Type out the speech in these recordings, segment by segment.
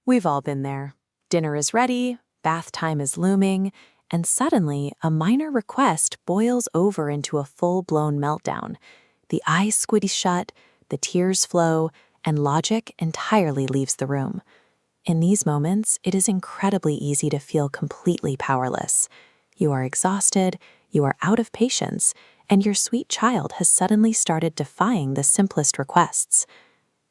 We've all been there. Dinner is ready, bath time is looming, and suddenly a minor request boils over into a full-blown meltdown. The eyes squeeze shut, the tears flow, and logic entirely leaves the room. In these moments, it is incredibly easy to feel completely powerless. You are exhausted, you are out of patience, and your sweet child has suddenly started defying the simplest requests.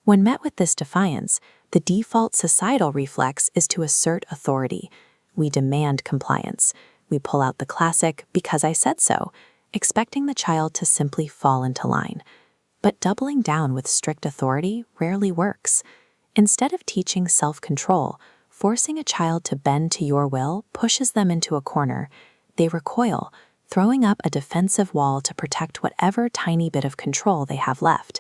When met with this defiance, the default societal reflex is to assert authority. We demand compliance. We pull out the classic "because I said so," expecting the child to simply fall into line. But doubling down with strict authority rarely works. Instead of teaching self-control, forcing a child to bend to your will pushes them into a corner. They recoil, throwing up a defensive wall to protect whatever tiny bit of control they have left.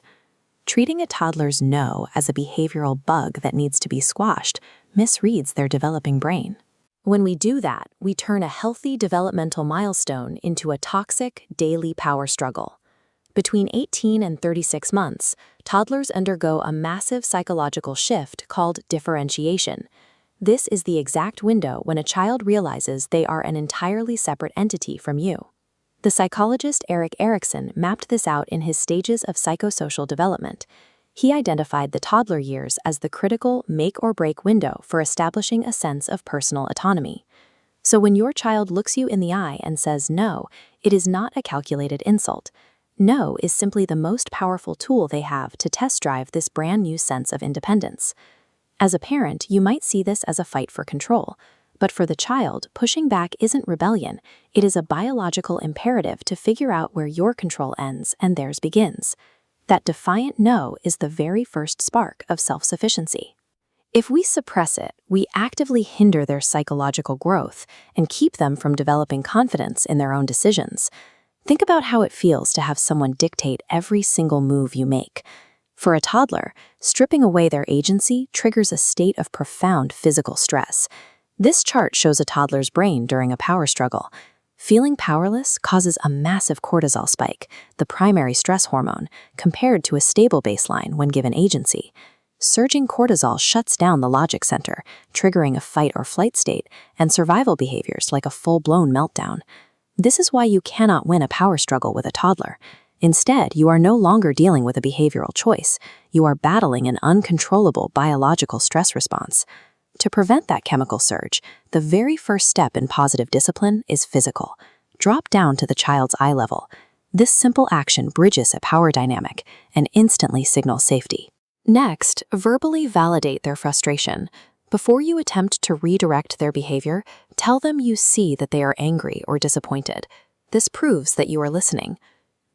Treating a toddler's no as a behavioral bug that needs to be squashed misreads their developing brain. When we do that, we turn a healthy developmental milestone into a toxic daily power struggle. Between 18 and 36 months, toddlers undergo a massive psychological shift called differentiation. This is the exact window when a child realizes they are an entirely separate entity from you. The psychologist Erik Erikson mapped this out in his stages of psychosocial development. He identified the toddler years as the critical make-or-break window for establishing a sense of personal autonomy. So when your child looks you in the eye and says no, it is not a calculated insult. No is simply the most powerful tool they have to test drive this brand new sense of independence. As a parent, you might see this as a fight for control. But for the child, pushing back isn't rebellion. It is a biological imperative to figure out where your control ends and theirs begins. That defiant no is the very first spark of self-sufficiency. If we suppress it, we actively hinder their psychological growth and keep them from developing confidence in their own decisions. Think about how it feels to have someone dictate every single move you make. For a toddler, stripping away their agency triggers a state of profound physical stress. This chart shows a toddler's brain during a power struggle. Feeling powerless causes a massive cortisol spike, the primary stress hormone, compared to a stable baseline when given agency. Surging cortisol shuts down the logic center, triggering a fight or flight state and survival behaviors like a full-blown meltdown. This is why you cannot win a power struggle with a toddler. Instead, you are no longer dealing with a behavioral choice. You are battling an uncontrollable biological stress response. To prevent that chemical surge, the very first step in positive discipline is physical. Drop down to the child's eye level. This simple action bridges a power dynamic and instantly signals safety. Next, verbally validate their frustration. Before you attempt to redirect their behavior, tell them you see that they are angry or disappointed. This proves that you are listening.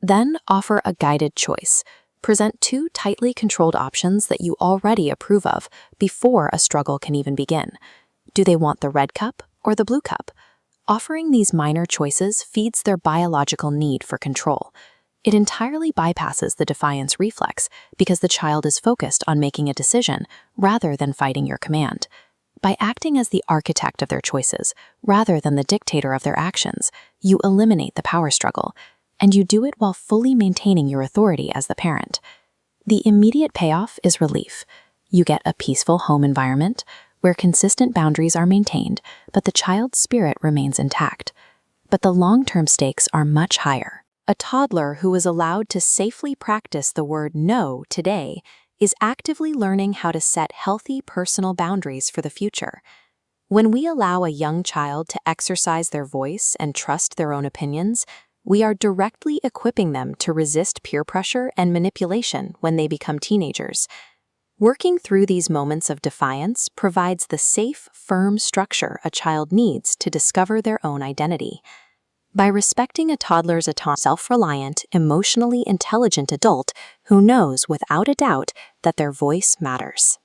Then offer a guided choice. Present two tightly controlled options that you already approve of before a struggle can even begin. Do they want the red cup or the blue cup? Offering these minor choices feeds their biological need for control. It entirely bypasses the defiance reflex because the child is focused on making a decision rather than fighting your command. By acting as the architect of their choices rather than the dictator of their actions, you eliminate the power struggle. And you do it while fully maintaining your authority as the parent. The immediate payoff is relief. You get a peaceful home environment where consistent boundaries are maintained, but the child's spirit remains intact. But the long-term stakes are much higher. A toddler who is allowed to safely practice the word no today is actively learning how to set healthy personal boundaries for the future. When we allow a young child to exercise their voice and trust their own opinions, we are directly equipping them to resist peer pressure and manipulation when they become teenagers. Working through these moments of defiance provides the safe, firm structure a child needs to discover their own identity. By respecting a toddler's autonomous, self-reliant, emotionally intelligent adult who knows without a doubt that their voice matters.